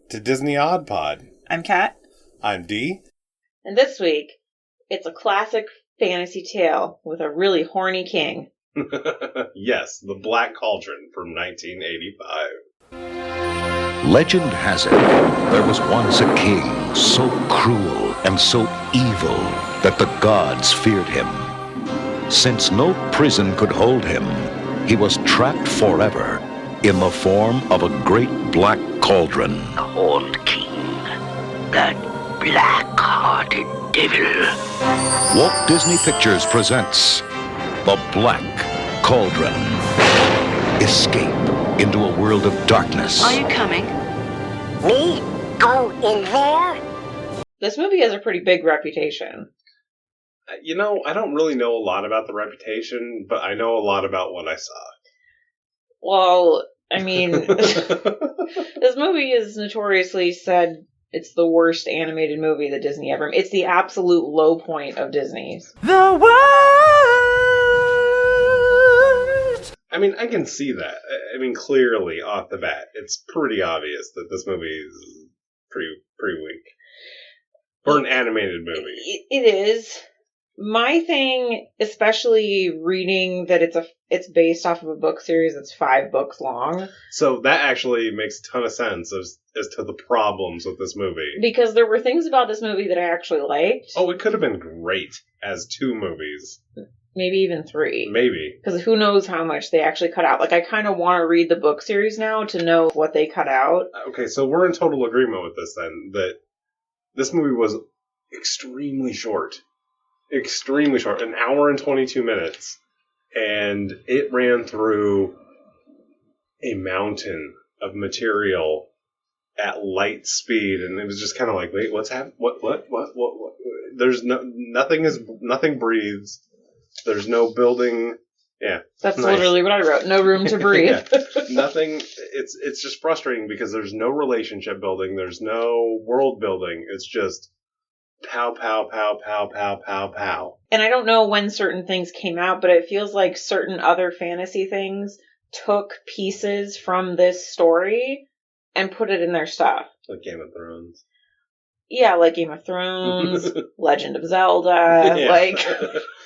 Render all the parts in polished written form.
to Disney Odd Pod. I'm Kat. I'm Dee. And this week, it's a classic fantasy tale with a really horny king. Yes, the Black Cauldron from 1985. Legend has it, there was once a king so cruel and so evil that the gods feared him. Since no prison could hold him, he was trapped forever in the form of a great black cauldron. The Horned King, that black-hearted devil. Walt Disney Pictures presents The Black Cauldron. Escape into a world of darkness. Are you coming? Me? Go in there? This movie has a pretty big reputation. You know, I don't really know a lot about the reputation, but I know a lot about what I saw. Well, I mean, this movie is notoriously said it's the worst animated movie that Disney ever made. It's the absolute low point of Disney's. The world! I mean, I can see that. I mean, clearly, off the bat, it's pretty obvious that this movie is pretty weak. For an animated movie. It is. My thing, especially reading that it's based off of a book series that's 5 books long. So that actually makes a ton of sense as to the problems with this movie. Because there were things about this movie that I actually liked. Oh, it could have been great as 2 movies. Maybe even 3. Maybe. Because who knows how much they actually cut out. Like, I kind of want to read the book series now to know what they cut out. Okay, so we're in total agreement with this then, that this movie was extremely short. Extremely short. 1 hour and 22 minutes. And it ran through a mountain of material at light speed, and it was just kind of like, wait, what's happening? What? There's nothing breathes. There's no building. Yeah. That's nice. literally what I wrote. No room to breathe. Yeah. Nothing. It's just frustrating because there's no relationship building. There's no world building. It's just pow, pow, pow, pow, pow, pow, pow. And I don't know when certain things came out, but it feels like certain other fantasy things took pieces from this story and put it in their stuff. Like Game of Thrones. Yeah, like Game of Thrones, Legend of Zelda, Yeah. like...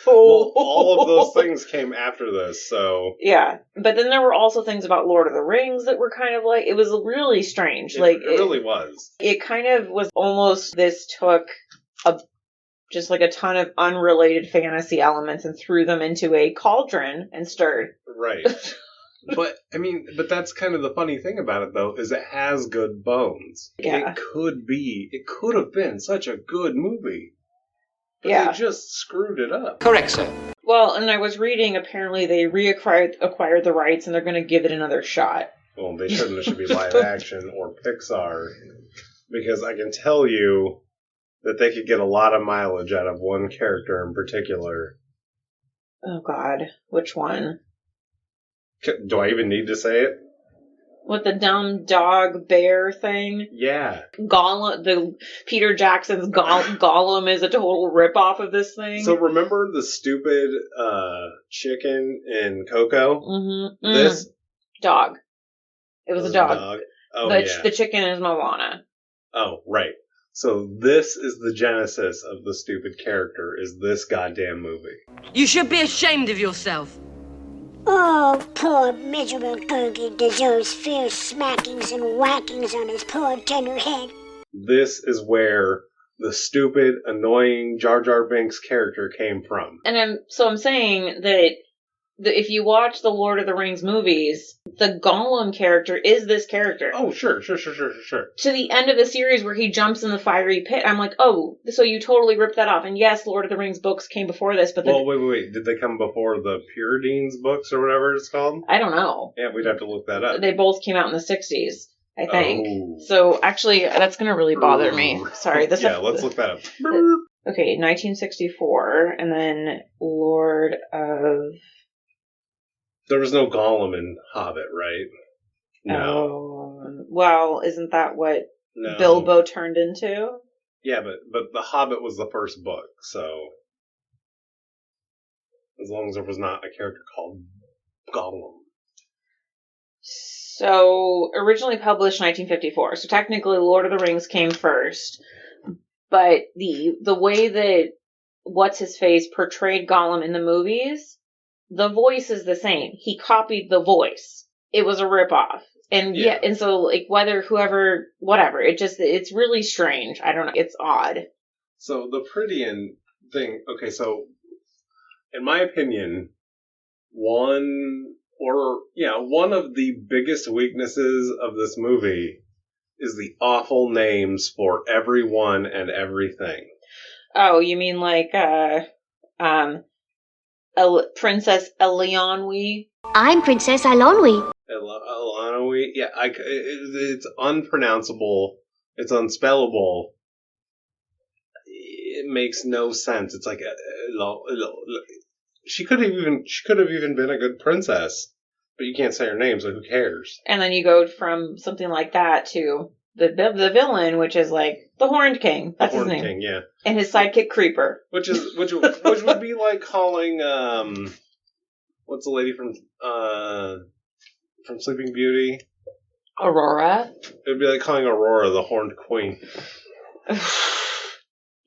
Well, all of those things came after this, so... Yeah, but then there were also things about Lord of the Rings that were kind of like... It was really strange. It really was. It kind of was almost this took just like a ton of unrelated fantasy elements and threw them into a cauldron and stirred. Right. But that's kind of the funny thing about it, though, is it has good bones. Yeah. It could have been such a good movie. But Yeah. they just screwed it up. Correct, sir. Well, and I was reading, apparently they acquired the rights and they're going to give it another shot. Well, they shouldn't. It should be live action or Pixar. Because I can tell you that they could get a lot of mileage out of one character in particular. Oh god, which one? Do I even need to say it? With the dumb dog bear thing? Yeah. Gollum, Peter Jackson's Gollum is a total ripoff of this thing. So remember the stupid chicken in Coco? Mm-hmm. This dog. It was a dog. Oh, The chicken is Moana. Oh, right. So this is the genesis of the stupid character, is this goddamn movie. You should be ashamed of yourself. Oh, poor miserable Gurgi deserves fierce smackings and whackings on his poor tender head. This is where the stupid, annoying Jar Jar Binks character came from. And I'm saying that if you watch the Lord of the Rings movies, the Gollum character is this character. Oh, sure. To the end of the series where he jumps in the fiery pit, I'm like, oh, so you totally ripped that off. And yes, Lord of the Rings books came before this, but... Well, wait. Did they come before the Prydain's books or whatever it's called? I don't know. Yeah, we'd have to look that up. They both came out in the 60s, I think. Oh. So, actually, that's going to really bother me. Sorry. Let's look that up. Okay, 1964, and then Lord of... There was no Gollum in Hobbit, right? No. Well, isn't that what Bilbo turned into? Yeah, but The Hobbit was the first book, so as long as there was not a character called Gollum. So, originally published 1954. So technically Lord of the Rings came first. But the way that What's-His-Face portrayed Gollum in the movies, the voice is the same. He copied the voice. It was a ripoff. And and so like whatever. It's really strange. I don't know. It's odd. So the Prydain thing, okay, so in my opinion, one of the biggest weaknesses of this movie is the awful names for everyone and everything. Oh, you mean like Princess Eleonwy? I'm Princess Eilonwy. Eilonwy? Yeah, it's unpronounceable. It's unspellable. It makes no sense. It's like she could have even been a good princess, but you can't say her name, so who cares? And then you go from something like that to the villain, which is like the Horned King. That's his name. King, yeah. And his sidekick Creeper, which would be like calling what's the lady from Sleeping Beauty? Aurora. It'd be like calling Aurora the Horned Queen.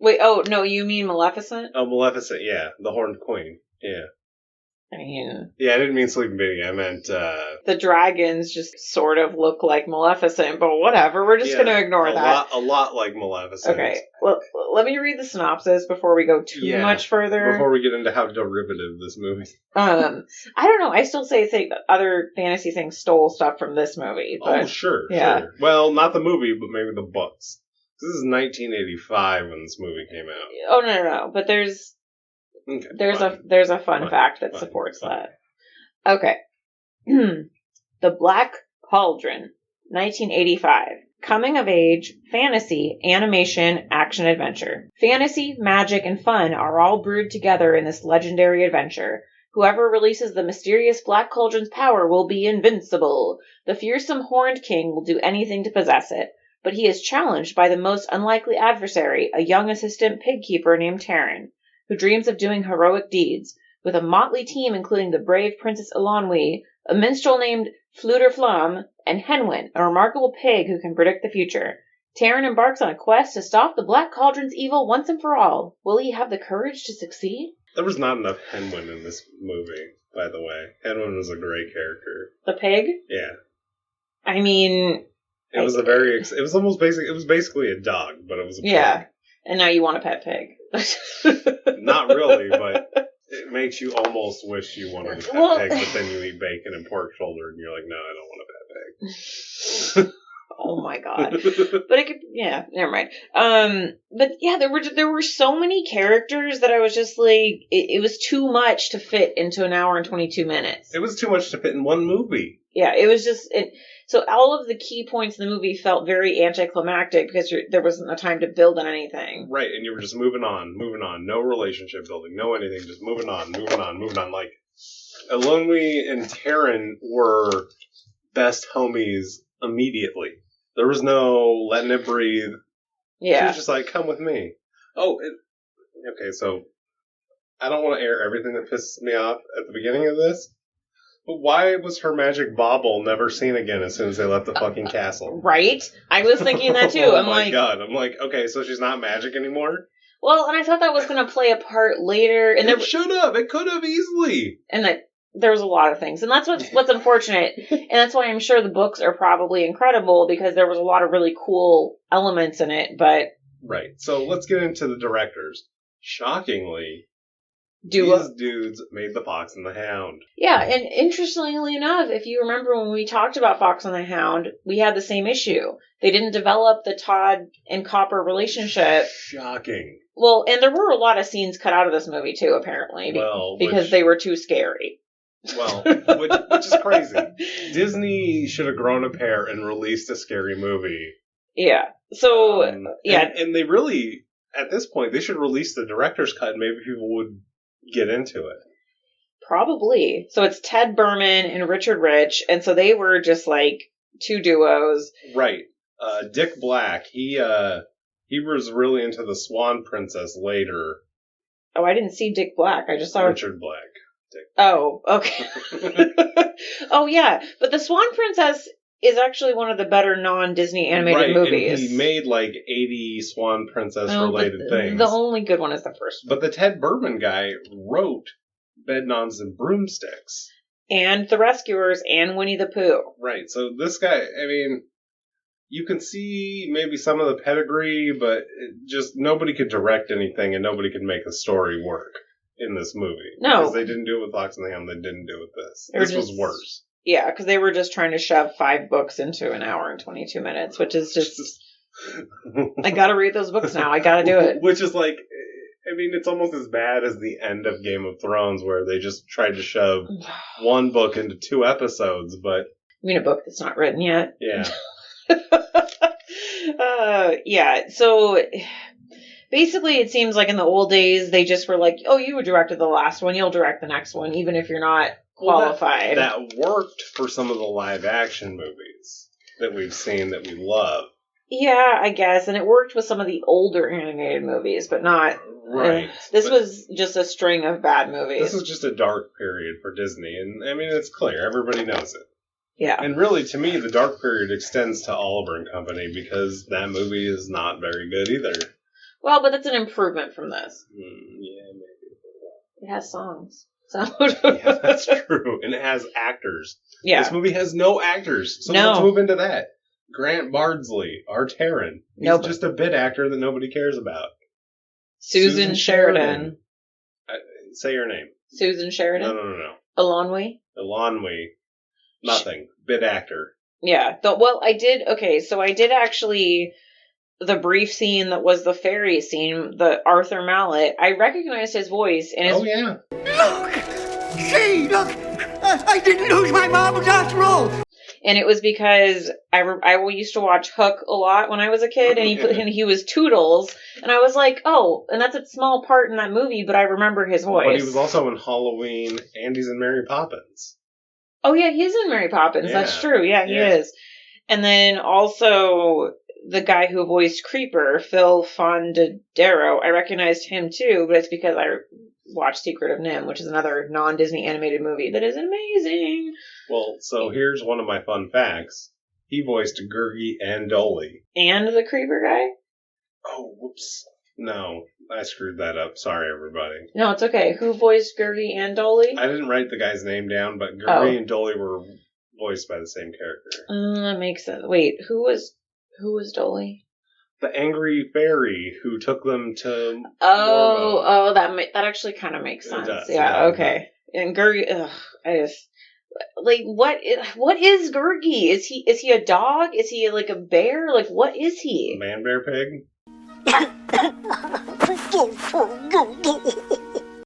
Wait, oh no, you mean Maleficent? Oh, Maleficent, yeah, the Horned Queen, yeah. I mean... Yeah, I didn't mean Sleeping Beauty, I meant... The dragons just sort of look like Maleficent, but whatever, we're just going to ignore that. A lot like Maleficent. Okay, well, let me read the synopsis before we go too much further. Before we get into how derivative this movie. I don't know, I still think other fantasy things stole stuff from this movie. But, sure. Well, not the movie, but maybe the books. This is 1985 when this movie came out. Oh, no, but there's a fun fact that supports that. Okay. The Black Cauldron, 1985. Coming of age, fantasy, animation, action adventure. Fantasy, magic, and fun are all brewed together in this legendary adventure. Whoever releases the mysterious Black Cauldron's power will be invincible. The fearsome Horned King will do anything to possess it. But he is challenged by the most unlikely adversary, a young assistant pig keeper named Taryn, who dreams of doing heroic deeds. With a motley team including the brave Princess Eilonwy, a minstrel named Fluter Flam, and Henwin, a remarkable pig who can predict the future. Taryn embarks on a quest to stop the Black Cauldron's evil once and for all. Will he have the courage to succeed? There was not enough Henwin in this movie, by the way. Henwin was a great character. The pig? Yeah. I mean... It was almost basic. It was basically a dog, but it was a pig. Yeah. And now you want a pet pig. Not really, but it makes you almost wish you wanted a pet pig, but then you eat bacon and pork shoulder, and you're like, no, I don't want a pet pig. Oh my god! But it could, never mind. But yeah, there were so many characters that I was just like, it was too much to fit into an hour and 22 minutes. It was too much to fit in one movie. Yeah, it was just So all of the key points in the movie felt very anticlimactic because there wasn't a time to build on anything. Right, and you were just moving on. No relationship building, no anything, just moving on. Like, Eilonwy and Taryn were best homies immediately. There was no letting it breathe. Yeah. She was just like, come with me. Okay, so I don't want to air everything that pisses me off at the beginning of this. But why was her magic bauble never seen again as soon as they left the fucking castle? Right? I was thinking that too. Oh my god. I'm like, okay, so she's not magic anymore? Well, and I thought that was going to play a part later. And it should have. It could have easily. And that there was a lot of things. And that's what's unfortunate. And that's why I'm sure the books are probably incredible, because there was a lot of really cool elements in it, but... Right. So let's get into the directors. Shockingly... These dudes made the Fox and the Hound. Yeah, and interestingly enough, if you remember when we talked about Fox and the Hound, we had the same issue. They didn't develop the Todd and Copper relationship. Shocking. Well, and there were a lot of scenes cut out of this movie too, apparently, because they were too scary. Well, which is crazy. Disney should have grown a pair and released a scary movie. Yeah. So, yeah. And they really, at this point, they should release the director's cut and maybe people would get into it. Probably. So it's Ted Berman and Richard Rich, and so they were just like two duos. Right. Dick Black, he was really into the Swan Princess later. Oh, I didn't see Dick Black. I just saw Richard Black. Oh, okay. Oh, yeah. But The Swan Princess is actually one of the better non-Disney animated movies. And he made like 80 Swan Princess-related things. The only good one is the first one. But the Ted Berman guy wrote Bedknobs and Broomsticks. And The Rescuers and Winnie the Pooh. Right, so this guy, I mean, you can see maybe some of the pedigree, but just nobody could direct anything and nobody could make a story work in this movie. No. Because they didn't do it with Fox and the Hound, they didn't do it with this. This was worse. Yeah, because they were just trying to shove 5 books into an hour and 22 minutes, which is just... I gotta read those books now, I gotta do it. Which is like... I mean, it's almost as bad as the end of Game of Thrones, where they just tried to shove one book into 2 episodes, but... You mean a book that's not written yet? Yeah. Yeah, so... Basically, it seems like in the old days, they just were like, oh, you directed the last one, you'll direct the next one, even if you're not qualified. Well, that worked for some of the live-action movies that we've seen that we love. Yeah, I guess, and it worked with some of the older animated movies, but not... Right. This was just a string of bad movies. This was just a dark period for Disney, and I mean, it's clear. Everybody knows it. Yeah. And really, to me, the dark period extends to Oliver and Company, because that movie is not very good either. Well, but that's an improvement from this. Yeah, maybe. It has songs. So. Yeah, that's true. And it has actors. Yeah. This movie has no actors, so let's move into that. Grant Bardsley, our Terran. He's just a bit actor that nobody cares about. Susan Sheridan. Say your name. Susan Sheridan? No. Elanwi. Nothing. Bit actor. Yeah. I did actually... The brief scene that was the fairy scene, the Arthur Mallet, I recognized his voice. And oh, yeah. Look! I didn't lose my marbles after all! And it was because I used to watch Hook a lot when I was a kid, and he was Toodles, and I was like, oh, and that's a small part in that movie, but I remember his voice. But he was also in Halloween, and he's in Mary Poppins. Oh, yeah, he is in Mary Poppins, that's true, yeah, he is. And then also... The guy who voiced Creeper, Phil Fondadero, I recognized him too, but it's because I watched Secret of NIMH, which is another non-Disney animated movie that is amazing. Well, so here's one of my fun facts. He voiced Gurgi and Dolly. And the Creeper guy? Oh, whoops. No, I screwed that up. Sorry, everybody. No, it's okay. Who voiced Gurgi and Dolly? I didn't write the guy's name down, but Gurgi and Dolly were voiced by the same character. That makes sense. Wait, who was Dolly? The angry fairy who took them to... that actually kind of makes sense. Okay. And Gurgi, I just... Like, what is Gurgi? Is he a dog? Is he like a bear? Like, what is he? Man, bear, pig?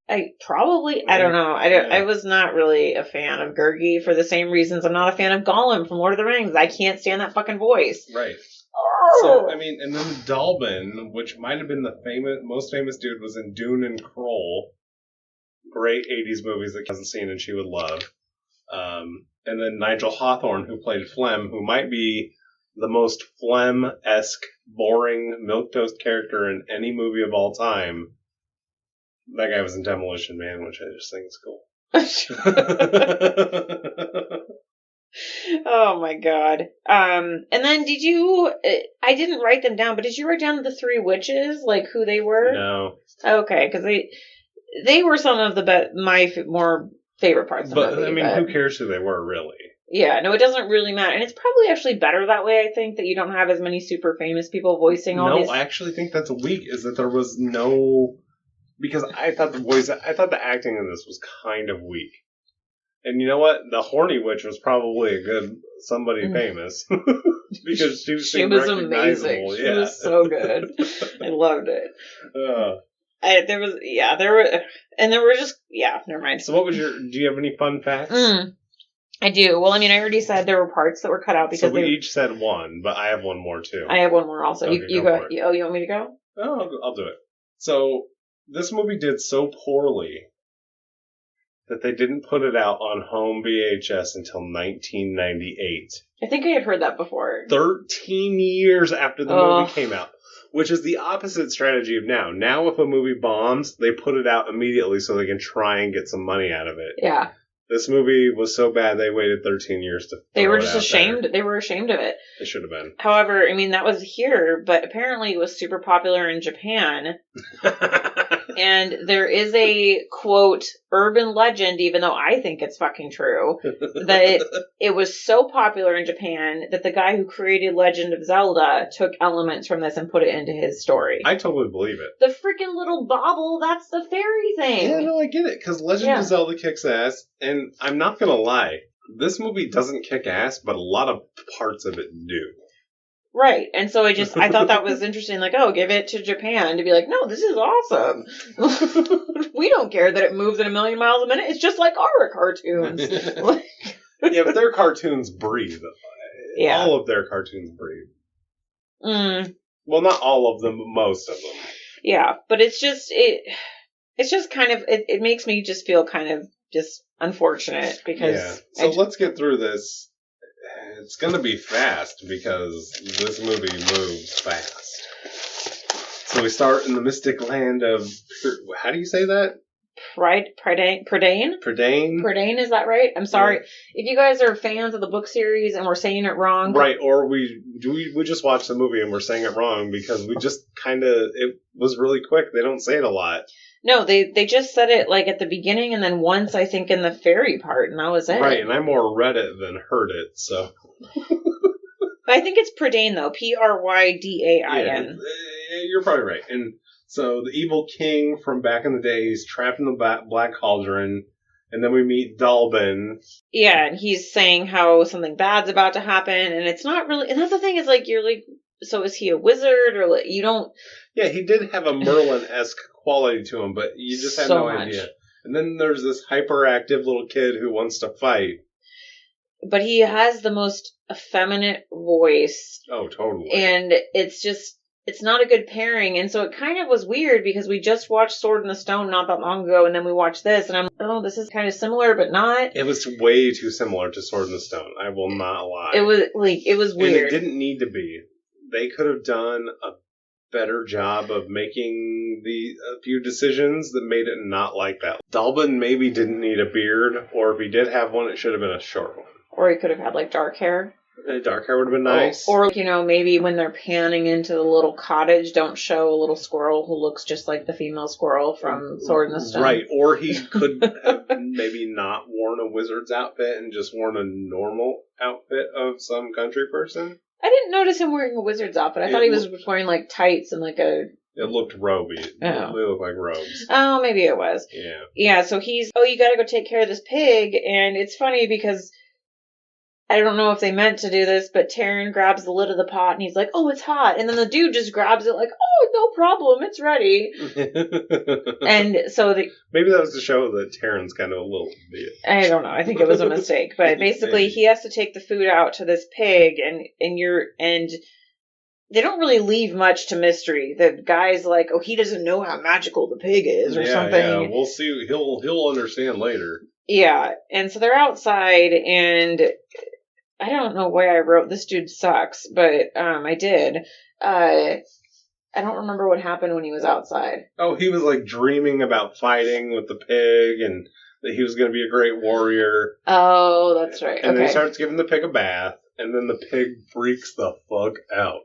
I don't know. I was not really a fan of Gurgi for the same reasons I'm not a fan of Gollum from Lord of the Rings. I can't stand that fucking voice. Right. So, I mean, and then Dalbin, which might have been the most famous dude, was in Dune and Kroll. Great 80s movies that Kaz hasn't seen and she would love. And then Nigel Hawthorne, who played Flem, who might be the most Flem-esque, boring, milquetoast character in any movie of all time. That guy was in Demolition Man, which I just think is cool. Oh my god. And then did you... I didn't write them down, but did you write down the 3 witches? Like, who they were? No. Okay, because they were some of my more favorite parts of the movie. I mean, who cares who they were, really? Yeah, no, it doesn't really matter. And it's probably actually better that way, I think, that you don't have as many super famous people voicing all these... No, I actually think that's weak, is that there was no... Because I thought the acting in this was kind of weak. And you know what? The horny witch was probably a good somebody famous. Because she was amazing. She was so good. I loved it. There were just never mind. So do you have any fun facts? I do. Well, I mean, I already said there were parts that were cut out because we each said one, but I have one more too. I have one more also. Okay, you go. Oh, you want me to go? Oh, I'll do it. So this movie did so poorly that they didn't put it out on home VHS until 1998. I think I had heard that before. 13 years after the movie came out. Which is the opposite strategy of now. Now, if a movie bombs, they put it out immediately so they can try and get some money out of it. Yeah. This movie was so bad they waited 13 years to. They were just ashamed. There. They were ashamed of it. They should have been. However, I mean, that was here, but apparently it was super popular in Japan. And there is a, quote, urban legend, even though I think it's fucking true, that it was so popular in Japan that the guy who created Legend of Zelda took elements from this and put it into his story. I totally believe it. The freaking little bauble, that's the fairy thing. Yeah, no, I get it, because Legend of Zelda kicks ass, and I'm not gonna lie, this movie doesn't kick ass, but a lot of parts of it do. Right, and so I thought that was interesting, like, oh, give it to Japan to be like, no, this is awesome. We don't care that it moves at 1,000,000 miles a minute, it's just like our cartoons. Yeah, but their cartoons breathe. Yeah. All of their cartoons breathe. Well, not all of them, but most of them. Yeah, but it's just kind of, it makes me just feel kind of just unfortunate, because... Yeah, so let's get through this. It's going to be fast because this movie moves fast. So we start in the mystic land of... How do you say that? Prydain? Prydain? Prydain, is that right? I'm sorry. If you guys are fans of the book series and we're saying it wrong... Right, or we just watched the movie and we're saying it wrong because we just kind of... It was really quick. They don't say it a lot. No, they just said it like at the beginning and then once, I think, in the fairy part, and that was it. Right, and I more read it than heard it, so... I think it's Prydain, though. Prydain. Yeah, you're probably right. And so the evil king from back in the day, he's trapped in the Black Cauldron, and then we meet Dalbin. Yeah, and he's saying how something bad's about to happen, and it's not really... And that's the thing, is like, you're like, so is he a wizard, or like, you don't... Yeah, he did have a Merlin-esque quality to him, but you just had no idea. And then there's this hyperactive little kid who wants to fight. But he has the most effeminate voice. Oh, totally. And it's not a good pairing. And so it kind of was weird because we just watched Sword in the Stone not that long ago, and then we watched this, and I'm like, oh, this is kind of similar, but not. It was way too similar to Sword in the Stone. I will not lie. It was weird. And it didn't need to be. They could have done a better job of making a few decisions that made it not like that. Dalbin maybe didn't need a beard, or if he did have one, it should have been a short one. Or he could have had, like, dark hair. Dark hair would have been nice. Or, maybe when they're panning into the little cottage, don't show a little squirrel who looks just like the female squirrel from Sword in the Stone. Right, or he could have maybe not worn a wizard's outfit and just worn a normal outfit of some country person. I didn't notice him wearing a wizard's outfit. I thought he was wearing, like, tights and, like, a... It looked roby. They looked like robes. Oh, maybe it was. Yeah. Yeah, so he's, you gotta go take care of this pig, and it's funny because... I don't know if they meant to do this, but Taran grabs the lid of the pot and he's like, oh, it's hot. And then the dude just grabs it like, oh, no problem, it's ready. And so maybe that was to show that Taran's kind of a little bit. I don't know. I think it was a mistake. But basically he has to take the food out to this pig and they don't really leave much to mystery. The guy's like, oh, he doesn't know how magical the pig is or something. Yeah, we'll see. He'll understand later. Yeah. And so they're outside and... I don't know why I wrote this dude sucks, but I did. I don't remember what happened when he was outside. Oh, he was like dreaming about fighting with the pig and that he was going to be a great warrior. Oh, that's right. And then he starts giving the pig a bath, and then the pig freaks the fuck out.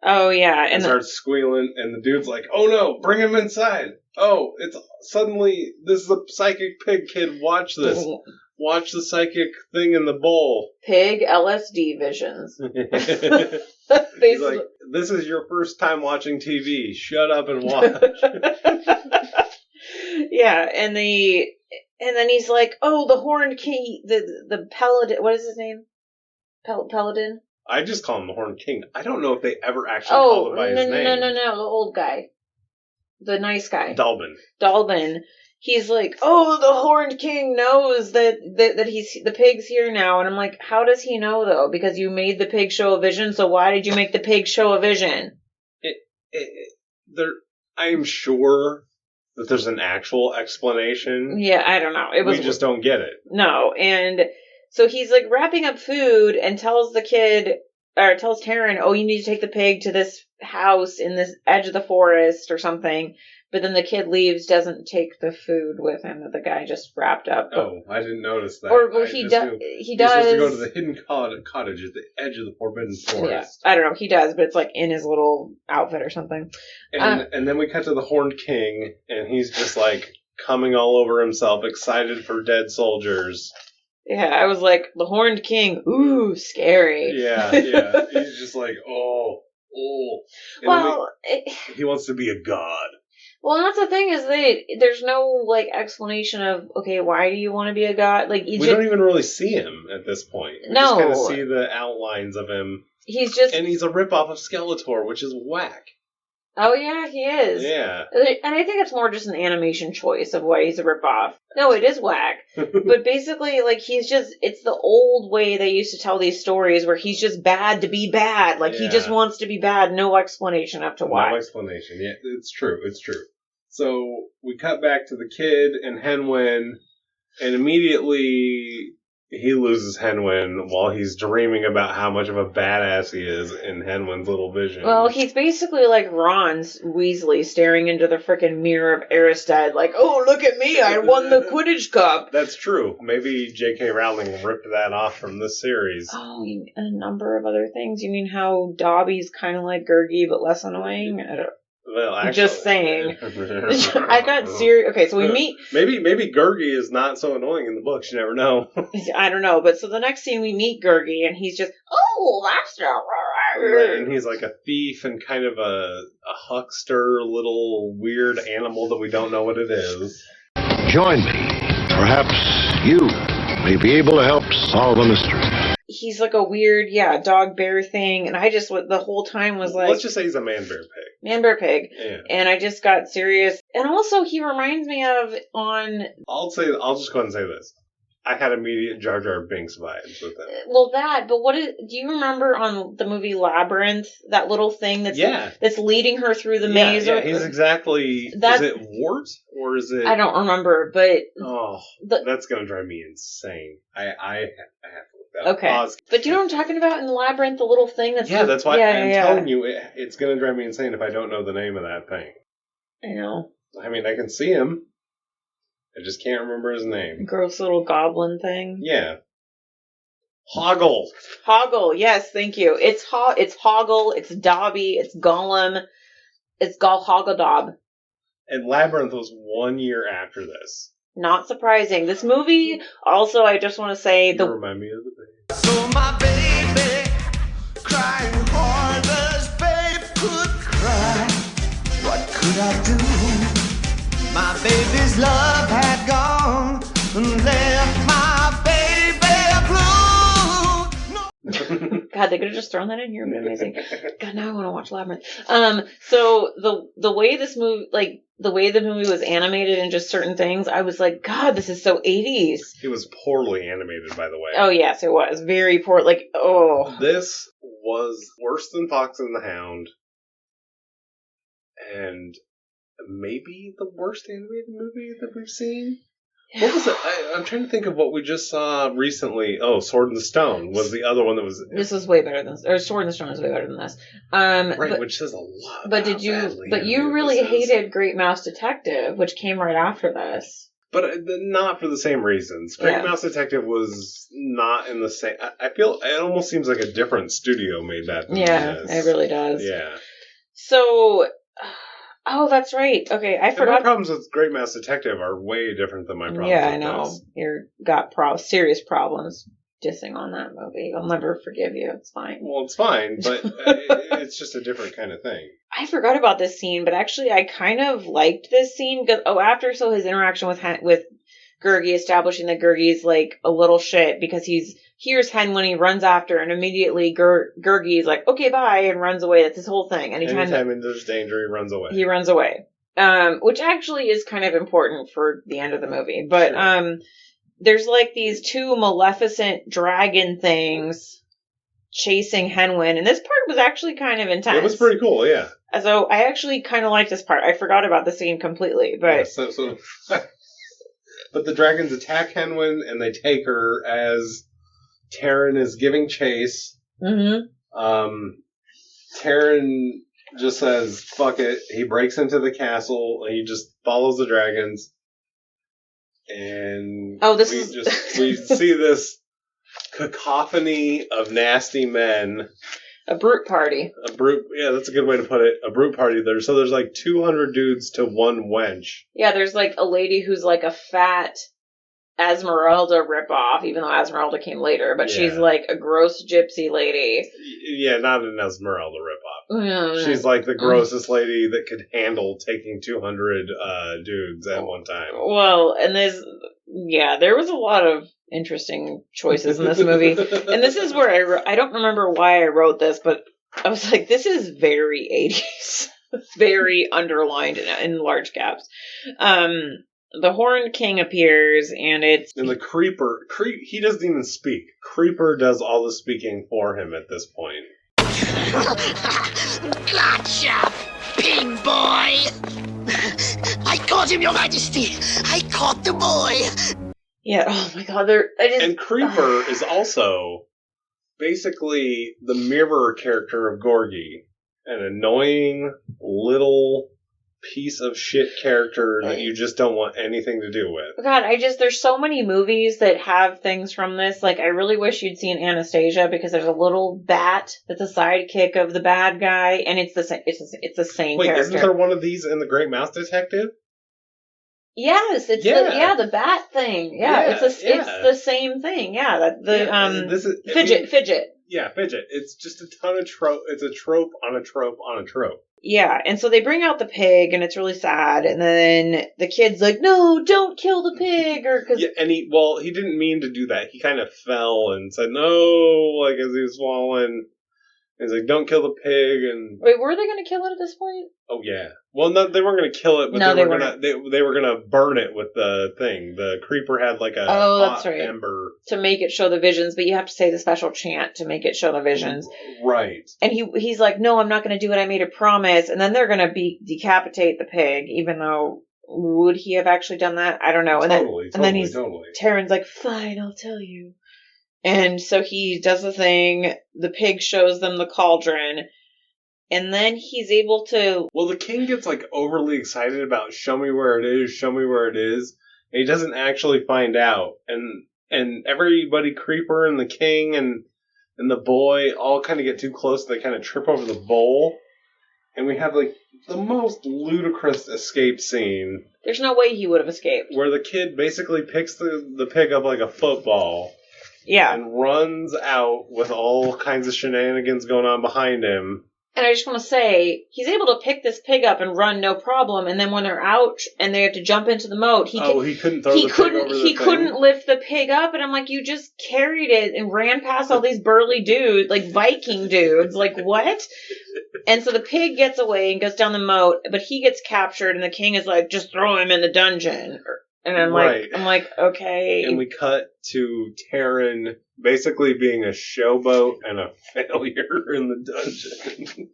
Oh, yeah. And starts squealing, and the dude's like, oh no, bring him inside. Oh, it's suddenly, this is a psychic pig kid, watch this. Watch the psychic thing in the bowl. Pig LSD visions. He's like, this is your first time watching TV. Shut up and watch. Yeah, and then he's like, oh, the Horned King, the Paladin, what is his name? Paladin? I just call him the Horned King. I don't know if they ever actually call him by his name. No, the old guy. The nice guy. Dalbin. He's like, oh, the Horned King knows that the pig's here now. And I'm like, how does he know, though? Because you made the pig show a vision, so why did you make the pig show a vision? I am sure that there's an actual explanation. Yeah, I don't know. We just don't get it. No, and so he's like wrapping up food and tells the kid, Taryn, oh, you need to take the pig to this house in this edge of the forest or something. But then the kid leaves, doesn't take the food with him that the guy just wrapped up. Oh, I didn't notice that. Or he does. He's supposed to go to the hidden cottage at the edge of the forbidden forest. Yeah, I don't know. He does, but it's like in his little outfit or something. And then we cut to the Horned King, and he's just like coming all over himself, excited for dead soldiers. Yeah, I was like, the Horned King, ooh, scary. Yeah. He's just like, oh. And well, he wants to be a god. Well, and that's the thing is there's no like explanation of, okay, why do you want to be a god? Like we don't even really see him at this point. We just kind of see the outlines of him. And he's a ripoff of Skeletor, which is whack. Oh yeah, he is. Yeah. And I think it's more just an animation choice of why he's a ripoff. No, it is whack. But basically, like, it's the old way they used to tell these stories where he's just bad to be bad. Like, he just wants to be bad, no explanation up to why. No explanation, yeah, it's true. So, we cut back to the kid and Henwin, and immediately he loses Henwin while he's dreaming about how much of a badass he is in Henwin's little vision. Well, he's basically like Ron's Weasley staring into the frickin' mirror of Aristide like, oh, look at me, I won the Quidditch Cup. That's true. Maybe J.K. Rowling ripped that off from this series. Oh, and a number of other things. You mean how Dobby's kind of like Gurgi but less annoying? I don't. Well, actually, just saying. I got serious. Okay, so we meet. Maybe Gurgi is not so annoying in the books. You never know. I don't know, but so the next scene we meet Gurgi, and he's just, oh, that's not right. And he's like a thief and kind of a huckster, little weird animal that we don't know what it is. Join me. Perhaps you may be able to help solve a mystery. He's like a weird, dog bear thing, and I just the whole time was like, let's just say he's a man bear pig. Man bear pig. Yeah. And I just got serious. And also he reminds me of I'll just go ahead and say this. I had immediate Jar Jar Binks vibes with him. Well, do you remember on the movie Labyrinth, that little thing that's leading her through the maze? Yeah, he's exactly, is it Wart or is it? I don't remember, but that's gonna drive me insane. I have to. Okay, but do you know what I'm talking about in the Labyrinth, the little thing that's... Yeah, that's why I'm telling you, it's going to drive me insane if I don't know the name of that thing. I know. I mean, I can see him. I just can't remember his name. Gross little goblin thing. Yeah. Hoggle. Hoggle, yes, thank you. It's Hoggle, it's Dobby, it's Gollum, it's Hoggledob. And Labyrinth was 1 year after this. Not surprising. This movie, also, I just want to say... You remind me of the baby. So my baby, crying hard as babe could cry. What could I do? My baby's love had gone and left my baby blue. God, they could have just thrown that in here. It would be amazing. God, now I want to watch Labyrinth. So the way this movie, like, the way the movie was animated and just certain things, I was like, God, this is so 80s. It was poorly animated, by the way. Oh, yes, it was. Very poor. Like, oh. This was worse than Fox and the Hound. And maybe the worst animated movie that we've seen. What was it? I'm trying to think of what we just saw recently. Oh, Sword in the Stone was the other one that was... This was way better than... Or Sword in the Stone is way better than this. Right, which says a lot. But you really hated Great Mouse Detective, which came right after this. But not for the same reasons. Great Mouse Detective was not in the same... I feel it almost seems like a different studio made that. Yeah, it really does. Yeah. So... Oh, that's right. Okay, I forgot. My problems with Great Mouse Detective are way different than my problems with I know. this. You've got serious problems dissing on that movie. I'll never forgive you. It's fine. Well, it's fine, but it's just a different kind of thing. I forgot about this scene, but actually I kind of liked this scene because, his interaction with Gurgi, establishing that Gurgi's like a little shit because hears Hen when he runs after, and immediately Gurgi's like, okay, bye, and runs away. That's his whole thing. Anytime there's danger, he runs away. He runs away. Which actually is kind of important for the end of the movie. But sure. There's like these two maleficent dragon things chasing Henwin, and this part was actually kind of intense. It was pretty cool, yeah. So I actually kind of liked this part. I forgot about the scene completely, but... Yeah, but the dragons attack Henwin, and they take her as Taryn is giving chase. Mm-hmm. Taryn just says, fuck it. He breaks into the castle and he just follows the dragons. And we see this cacophony of nasty men. A brute party. Yeah, that's a good way to put it. A brute party. There's like 200 dudes to one wench. Yeah, there's like a lady who's like a fat Esmeralda ripoff, even though Esmeralda came later, but she's like a gross gypsy lady. Yeah, not an Esmeralda ripoff. She's like the grossest lady that could handle taking 200 dudes at one time. Well, and there was a lot of interesting choices in this movie. And this is where I don't remember why I wrote this, but I was like, this is very 80s. Very underlined in large caps. The Horned King appears, and the Creeper, he doesn't even speak. Creeper does all the speaking for him at this point. Gotcha, pig boy! I caught him, Your Majesty! I caught the boy! Yeah, oh my god, and Creeper is also basically the mirror character of Gurgi. An annoying little piece of shit character that you just don't want anything to do with. God, there's so many movies that have things from this. Like, I really wish you'd seen Anastasia, because there's a little bat that's a sidekick of the bad guy, and it's the same. It's the same character. Isn't there one of these in The Great Mouse Detective? Yes, it's the bat thing. Yeah, it's the same thing. Yeah, this is fidget. Yeah, fidget. It's just a ton of trope. It's a trope on a trope on a trope. Yeah, and so they bring out the pig, and it's really sad. And then the kid's like, "No, don't kill the pig!" And he didn't mean to do that. He kind of fell and said no, like as he was falling. He's like, "Don't kill the pig." And wait, were they going to kill it at this point? Oh yeah. Well, no, they weren't going to kill it, but they were going to burn it with the thing. The creeper had like a hot ember to make it show the visions, but you have to say the special chant to make it show the visions. Right. And he's like, "No, I'm not going to do it. I made a promise." And then they're going to decapitate the pig, even though would he have actually done that? I don't know. And then Taryn's like, "Fine, I'll tell you." And so he does the thing. The pig shows them the cauldron. And then he's able to... Well, the king gets like overly excited about show me where it is, show me where it is. And he doesn't actually find out. And everybody, Creeper and the king and the boy all kind of get too close. They kind of trip over the bowl. And we have like the most ludicrous escape scene. There's no way he would have escaped. Where the kid basically picks the pig up like a football. Yeah. And runs out with all kinds of shenanigans going on behind him. And I just want to say, he's able to pick this pig up and run no problem. And then when they're out and they have to jump into the moat, he couldn't throw the pig over the thing. He couldn't lift the pig up. And I'm like, you just carried it and ran past all these burly dudes, like Viking dudes. Like, what? And so the pig gets away and goes down the moat, but he gets captured. And the king is like, just throw him in the dungeon. And I'm like, okay. And we cut to Taryn basically being a showboat and a failure in the dungeon.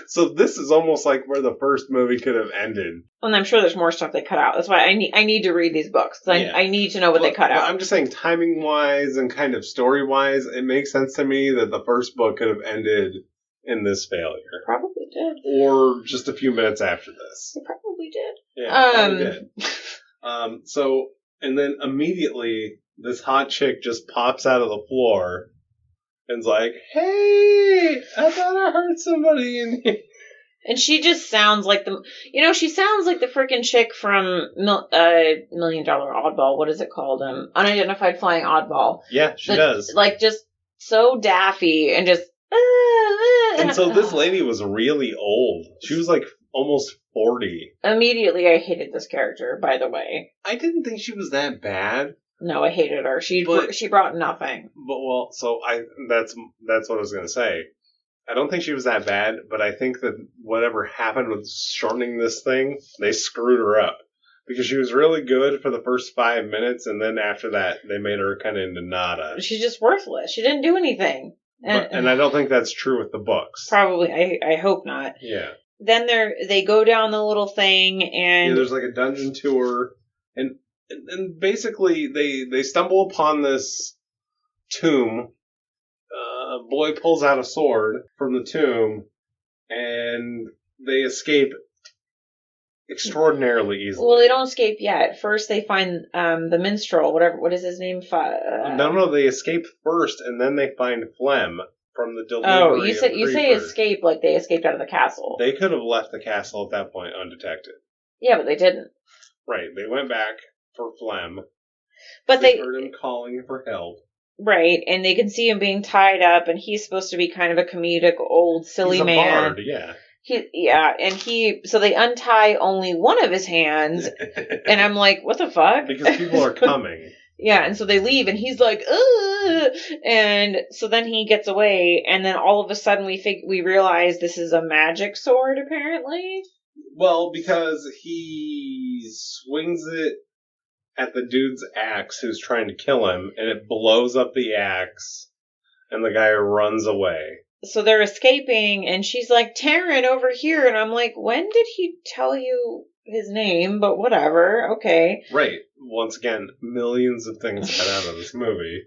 So this is almost like where the first movie could have ended. And I'm sure there's more stuff they cut out. That's why I need to read these books. I need to know what they cut out. I'm just saying, timing-wise and kind of story-wise, it makes sense to me that the first book could have ended in this failure. Probably did. Or just a few minutes after this. It probably did. Yeah, probably did. And then immediately, this hot chick just pops out of the floor and's like, "Hey, I thought I heard somebody in here." And she just sounds like she sounds like the freaking chick from $1 Million Oddball. What is it called? Unidentified Flying Oddball. Yeah, she does. Like, just so daffy and just... And so this lady was really old. She was like almost 40. Immediately, I hated this character, by the way. I didn't think she was that bad. No, I hated her. She brought nothing. But that's what I was going to say. I don't think she was that bad, but I think that whatever happened with shortening this thing, they screwed her up. Because she was really good for the first 5 minutes, and then after that, they made her kind of into nada. She's just worthless. She didn't do anything. And I don't think that's true with the books. Probably. I hope not. Yeah. Then they go down the little thing, and... Yeah, there's like a dungeon tour, and basically they stumble upon this tomb a boy pulls out a sword from the tomb, and they escape extraordinarily easily. Well, they don't escape yet. First, they find the minstrel, what is his name? No, they escape first, and then they find Flem from the delivery. Oh, you say escape like they escaped out of the castle. They could have left the castle at that point undetected. Yeah, but they didn't. Right, they went back for Flem. But they heard him calling for help. Right, and they can see him being tied up, and he's supposed to be kind of a comedic old silly man. Bard, yeah. So they untie only one of his hands, and I'm like, what the fuck? Because people are coming. Yeah, and so they leave, and he's like, ugh! And so then he gets away, and then all of a sudden we realize this is a magic sword, apparently. Well, because he swings it at the dude's axe who's trying to kill him, and it blows up the axe, and the guy runs away. So they're escaping, and she's like, Taryn, over here. And I'm like, when did he tell you his name? But whatever. Okay. Right. Once again, millions of things cut out of this movie.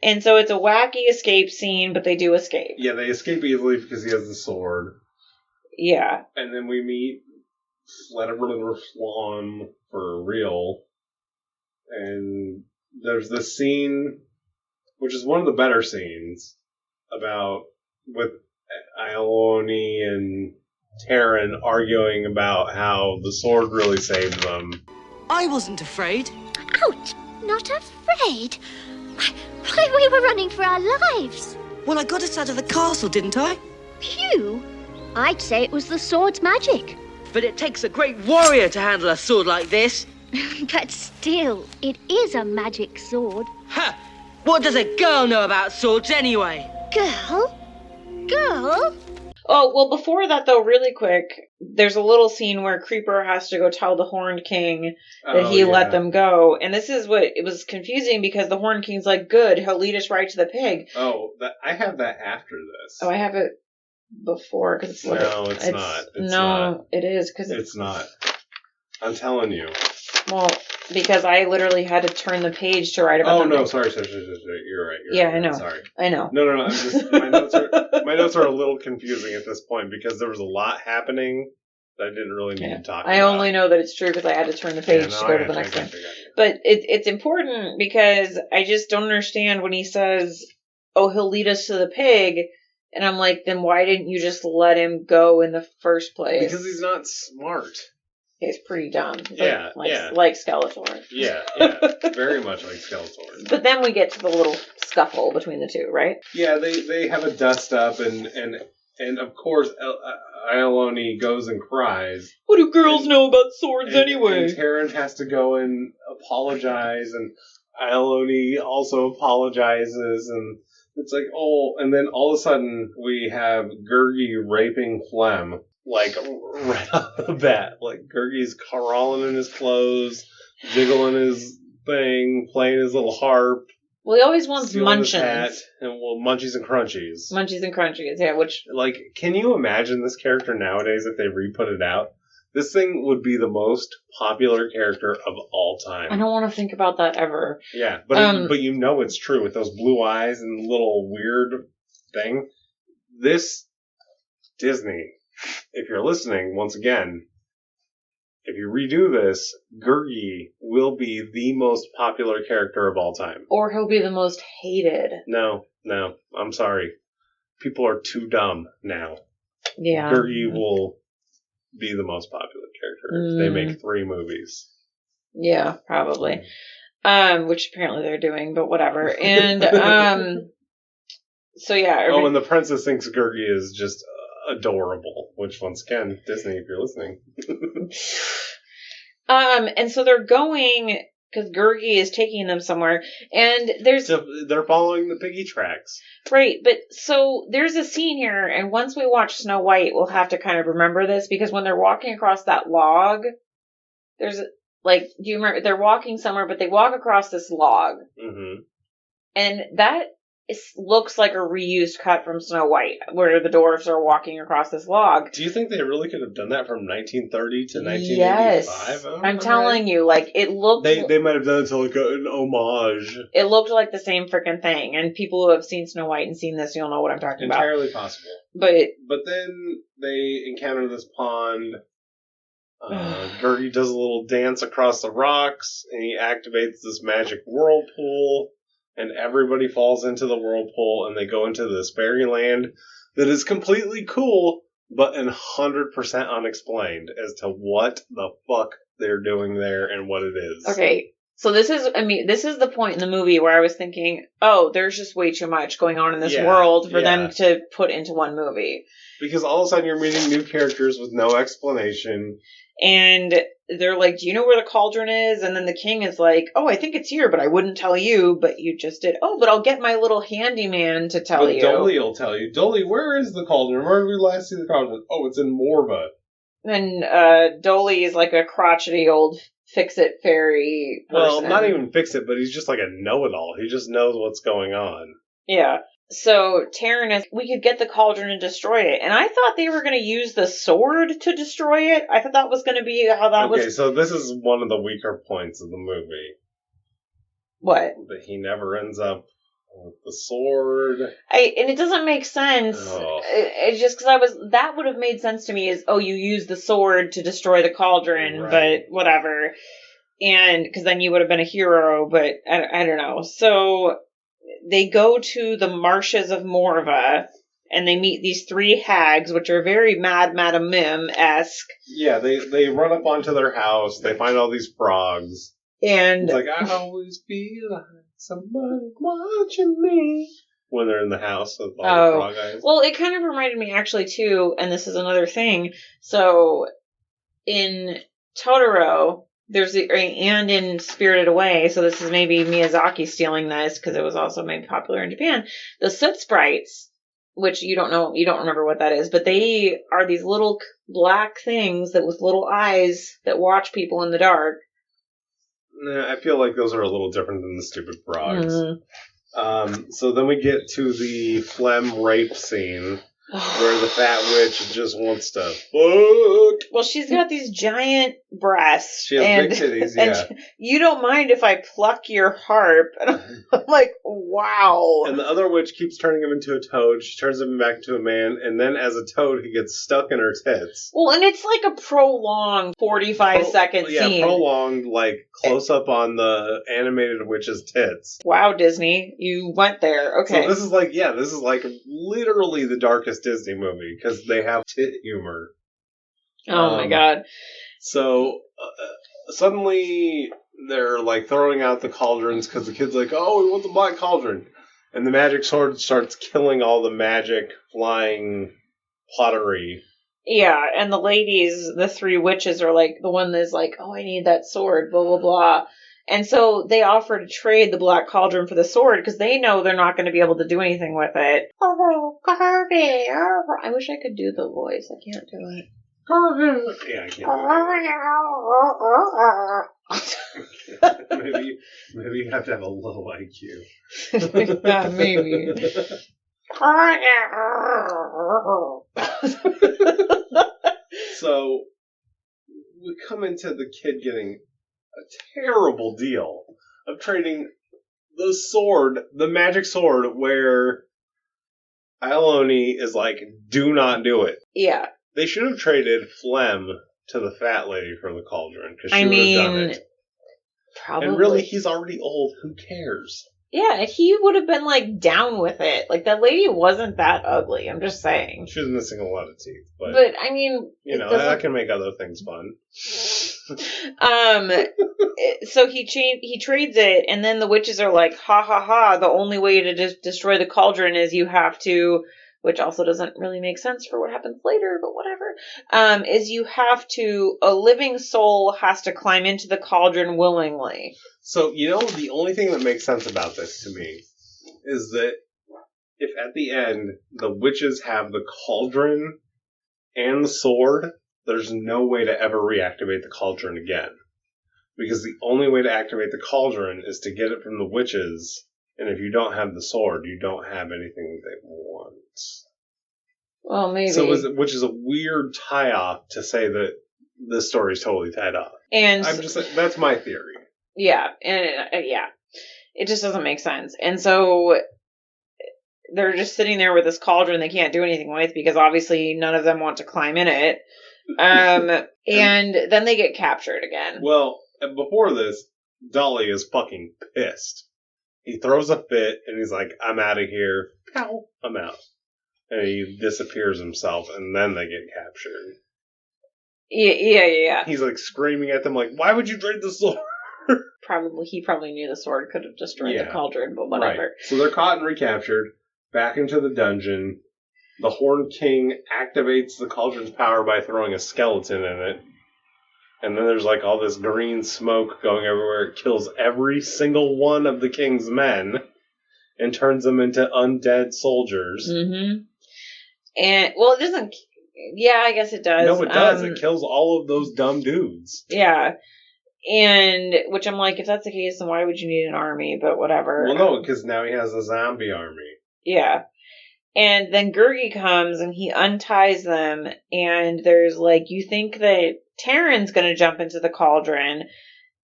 And so it's a wacky escape scene, but they do escape. Yeah, they escape easily because he has the sword. Yeah. And then we meet Vladimir Flom for real. And there's this scene, which is one of the better scenes, with Iolone and Taryn arguing about how the sword really saved them. I wasn't afraid. Ouch! Not afraid? We were running for our lives. Well, I got us out of the castle, didn't I? Phew! I'd say it was the sword's magic. But it takes a great warrior to handle a sword like this. But still, it is a magic sword. Ha! What does a girl know about swords anyway? Girl? Oh, well, before that, though, really quick, there's a little scene where Creeper has to go tell the Horned King that he let them go. And this is it was confusing because the Horned King's like, good, he'll lead us right to the pig. Oh, I have that after this. Oh, I have it before. Cause it's no, it's not. It's not. It is. Cause it's not. I'm telling you. Well, because I literally had to turn the page to write about something. Oh, no, sorry. You're right. Yeah, right. I know. Sorry. I know. No. My notes are a little confusing at this point because there was a lot happening that I didn't really need to talk about. I only know that it's true because I had to turn the page to go to the next one. But it's important because I just don't understand when he says, oh, he'll lead us to the pig. And I'm like, then why didn't you just let him go in the first place? Because he's not smart. He's pretty dumb. Like Skeletor. Yeah, very much like Skeletor. But then we get to the little scuffle between the two, right? Yeah, they have a dust up, and of course, Iolone goes and cries. What do girls know about swords anyway? And Taryn has to go and apologize, and Iolone also apologizes, and it's like, oh, and then all of a sudden we have Gurgi raping Flem. Like, right off the bat. Like, Gurgi's crawling in his clothes, jiggling his thing, playing his little harp. Well, he always wants munchins. And, munchies and crunchies. Munchies and crunchies, yeah, which... Like, can you imagine this character nowadays if they re-put it out? This thing would be the most popular character of all time. I don't want to think about that ever. Yeah, but you know it's true with those blue eyes and the little weird thing. This Disney... If you're listening, once again, if you redo this, Gurgi will be the most popular character of all time. Or he'll be the most hated. No, I'm sorry. People are too dumb now. Yeah. Gurgi will be the most popular character if they make 3 movies. Yeah, probably. Which apparently they're doing, but whatever. And, so yeah. Oh, and the princess thinks Gurgi is just... adorable, which once again, Disney, if you're listening. And so they're going because Gurgi is taking them somewhere, and they're following the piggy tracks. Right, but so there's a scene here, and once we watch Snow White, we'll have to kind of remember this because when they're walking across that log, there's do you remember they're walking somewhere, but they walk across this log, mm-hmm. and that it looks like a reused cut from Snow White, where the dwarves are walking across this log. Do you think they really could have done that from 1930 to 1985? Yes. I'm telling you, like, it looked... They might have done it to, like, an homage. It looked like the same freaking thing, and people who have seen Snow White and seen this, you'll know what I'm talking about. Entirely possible. But then they encounter this pond. Gurgi does a little dance across the rocks, and he activates this magic whirlpool, and everybody falls into the whirlpool, and they go into this fairyland that is completely cool, but 100% unexplained as to what the fuck they're doing there and what it is. Okay, so this is the point in the movie where I was thinking, oh, there's just way too much going on in this world for them to put into one movie. Because all of a sudden you're meeting new characters with no explanation. And they're like, do you know where the cauldron is? And then the king is like, oh, I think it's here, but I wouldn't tell you, but you just did. Oh, but I'll get my little handyman to tell you. But Dolly will tell you. Dolly, where is the cauldron? Where did we last see the cauldron? Oh, it's in Morva. And Dolly is like a crotchety old fix-it fairy person. Well, not even fix-it, but he's just like a know-it-all. He just knows what's going on. Yeah. So Taryn is, we could get the cauldron and destroy it. And I thought they were going to use the sword to destroy it. I thought that was going to be how that was. Okay, so this is one of the weaker points of the movie. What? That he never ends up with the sword. And it doesn't make sense. Oh. It's just because that would have made sense to me is, oh, you use the sword to destroy the cauldron, right. But whatever. And because then you would have been a hero, but I don't know. So they go to the marshes of Morva, and they meet these three hags, which are very Mad Madam Mim-esque. Yeah, they run up onto their house, they find all these frogs. And it's like, I always feel like somebody watching me. When they're in the house with all the frog eyes. Well, it kind of reminded me, actually, too, and this is another thing. So, in Totoro... and in Spirited Away, so this is maybe Miyazaki stealing this because it was also made popular in Japan. The soot sprites, which you don't remember what that is, but they are these little black things that with little eyes that watch people in the dark. I feel like those are a little different than the stupid frogs. Mm-hmm. So then we get to the phlegm rape scene. Where the fat witch just wants to fuck. Well, she's got these giant breasts. She has big titties, yeah. And you don't mind if I pluck your harp. And I'm like, wow. And the other witch keeps turning him into a toad. She turns him back into a man. And then as a toad, he gets stuck in her tits. Well, and it's like a prolonged 45-second scene. Yeah, prolonged, like, close-up on the animated witch's tits. Wow, Disney. You went there. Okay. So this is like literally the darkest Disney movie because they have tit humor. Oh my god. So suddenly they're like throwing out the cauldrons because the kid's like, oh, we want the black cauldron. And the magic sword starts killing all the magic flying pottery. Yeah, and the ladies, the three witches, are like, the one that's like, oh, I need that sword, blah, blah, blah. And so they offer to trade the black cauldron for the sword because they know they're not going to be able to do anything with it. Oh, Garvey. I wish I could do the voice. I can't do it. Yeah, I can't. Maybe you have to have a low IQ. Yeah, maybe. So we come into the kid getting a terrible deal of trading the sword, the magic sword, where Aoloni is like, do not do it. Yeah. They should have traded Phlegm to the fat lady for the cauldron, because she would have done it. Probably. And really, he's already old. Who cares? Yeah, he would have been, like, down with it. Like, that lady wasn't that ugly, I'm just saying. She was missing a lot of teeth. But I mean... You know, that can make other things fun. So he trades it, and then the witches are like, ha ha ha, the only way to destroy the cauldron is you have to... Which also doesn't really make sense for what happens later, but whatever. Is you have to... A living soul has to climb into the cauldron willingly. So, you know, the only thing that makes sense about this to me is that if at the end the witches have the cauldron and the sword, there's no way to ever reactivate the cauldron again. Because the only way to activate the cauldron is to get it from the witches And if you don't have the sword, you don't have anything they want. Well, maybe. So, which is a weird tie-off to say that this story is totally tied off. And that's my theory. Yeah, and it just doesn't make sense. And so they're just sitting there with this cauldron they can't do anything with because obviously none of them want to climb in it. And then they get captured again. Well, before this, Dolly is fucking pissed. He throws a fit and he's like, I'm out of here. Pow, I'm out. And he disappears himself and then they get captured. Yeah. He's like screaming at them like, why would you trade the sword? He probably knew the sword could have destroyed the cauldron, but whatever. Right. So they're caught and recaptured, back into the dungeon. The Horned King activates the cauldron's power by throwing a skeleton in it. And then there's like all this green smoke going everywhere. It kills every single one of the king's men and turns them into undead soldiers. Mm-hmm. And, well, it doesn't... Yeah, I guess it does. No, it does. It kills all of those dumb dudes. Yeah. And, which I'm like, if that's the case, then why would you need an army? But whatever. Well, no, because now he has a zombie army. Yeah. And then Gurgi comes and he unties them. And there's like, you think that Taryn's going to jump into the cauldron.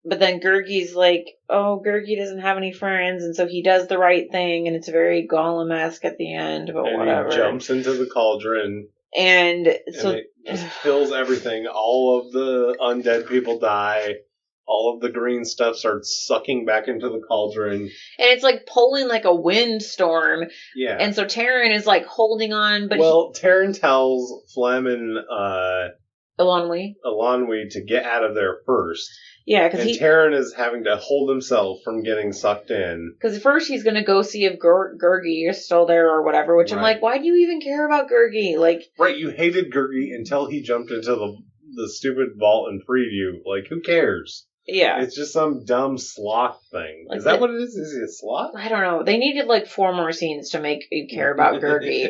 But then Gurgi's like, oh, Gurgi doesn't have any friends. And so he does the right thing. And it's very Gollum-esque at the end. But whatever. He jumps into the cauldron. And so it just kills everything. All of the undead people die. All of the green stuff starts sucking back into the cauldron. And it's like pulling like a windstorm. Yeah. And so Taryn is like holding on. But Taryn tells Flem and Elanwy to get out of there first. Yeah, because Taryn is having to hold himself from getting sucked in. Because first he's going to go see if Gurgi is still there or whatever, which I'm like, why do you even care about Gurgi? Like, right, you hated Gurgi until he jumped into the stupid vault and freed you. Like, who cares? Yeah. It's just some dumb sloth thing. Like, is that what it is? Is he a sloth? I don't know. They needed like 4 more scenes to make you care about Gurgi.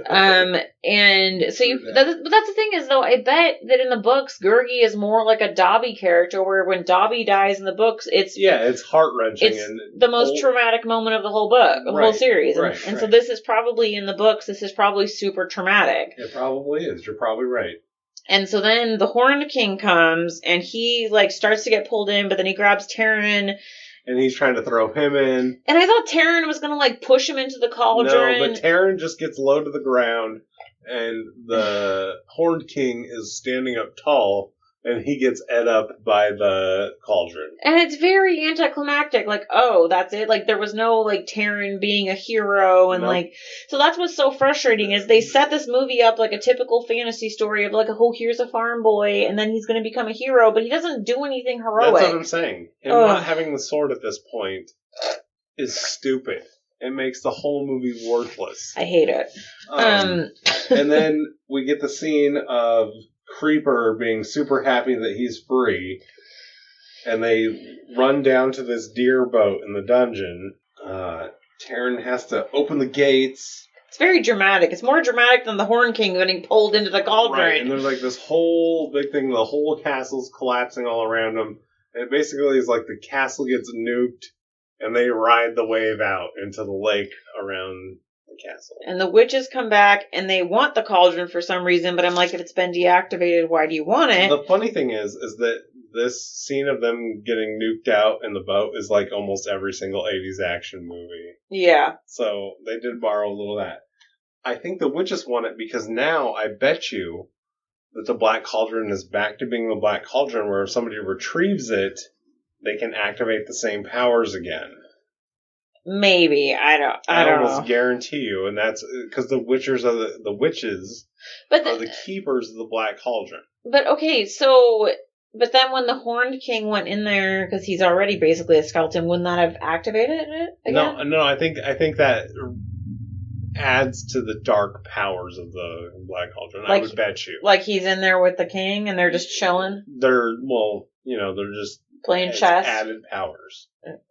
And so but that's the thing is though, I bet that in the books, Gurgi is more like a Dobby character where when Dobby dies in the books, it's heart-wrenching. It's the most traumatic moment of the whole book, the whole series. And so this is probably in the books, this is probably super traumatic. It probably is. You're probably right. And so then the Horned King comes, and he, like, starts to get pulled in, but then he grabs Taryn. And he's trying to throw him in. And I thought Taryn was going to, like, push him into the cauldron. No, but Taryn just gets low to the ground, and the Horned King is standing up tall, and he gets ate up by the cauldron. And it's very anticlimactic. Like, oh, that's it? Like, there was no, like, Taryn being a hero, and, like... So that's what's so frustrating, is they set this movie up like a typical fantasy story of, like, oh, here's a farm boy, and then he's going to become a hero, but he doesn't do anything heroic. That's what I'm saying. Him not having the sword at this point is stupid. It makes the whole movie worthless. I hate it. And then we get the scene of Creeper being super happy that he's free, and they run down to this deer boat in the dungeon. Taryn has to open the gates. It's very dramatic. It's more dramatic than the Horned King getting pulled into the cauldron. Right, and there's like this whole big thing, the whole castle's collapsing all around them, and it basically is like the castle gets nuked, and they ride the wave out into the lake around the castle. And the witches come back, and they want the cauldron for some reason, but I'm like, if it's been deactivated, why do you want it? The funny thing is that this scene of them getting nuked out in the boat is like almost every single 80s action movie. Yeah. So they did borrow a little of that. I think the witches want it because now I bet you that the Black Cauldron is back to being the Black Cauldron, where if somebody retrieves it, they can activate the same powers again. Maybe. I don't almost know. Guarantee you, and that's because the witches are the witches are the keepers of the Black Cauldron. But okay, so but then when the Horned King went in there, because he's already basically a skeleton, wouldn't that have activated it again? No. I think that adds to the dark powers of the Black Cauldron. Like, I would bet you. Like he's in there with the king, and they're just chilling. They're just playing chess. Added powers.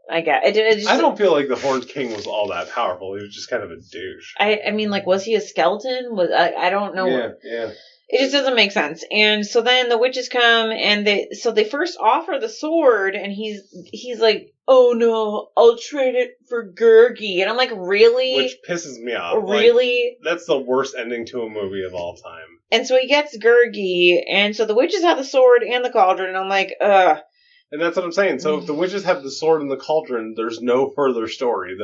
I get it. I don't feel like the Horned King was all that powerful. He was just kind of a douche. I mean, like, was he a skeleton? I don't know. Yeah. It just doesn't make sense. And so then the witches come, and they first offer the sword, and he's like, oh no, I'll trade it for Gurgi. And I'm like, really? Which pisses me off. Really? Like, that's the worst ending to a movie of all time. And so he gets Gurgi, and so the witches have the sword and the cauldron, and I'm like, ugh. And that's what I'm saying. So if the witches have the sword and the cauldron, there's no further story.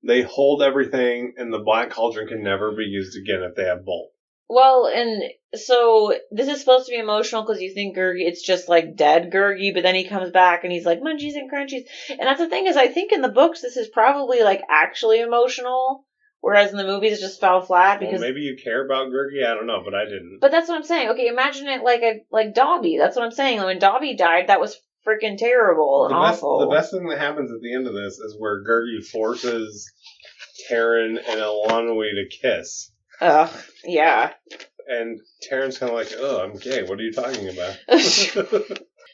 They hold everything, and the Black Cauldron can never be used again if they have both. Well, and so this is supposed to be emotional because you think Gurgi, it's just like dead Gurgi, but then he comes back and he's like, munchies and crunchies. And that's the thing is, I think in the books this is probably like actually emotional, whereas in the movies it just fell flat. Because maybe you care about Gurgi, I don't know, but I didn't. But that's what I'm saying. Okay, imagine it like Dobby. That's what I'm saying. When Dobby died, that was freaking terrible and awful. The best thing that happens at the end of this is where Gurgi forces Taryn and Elanwy to kiss. Ugh, yeah. And Taryn's kind of like, oh, I'm gay. What are you talking about?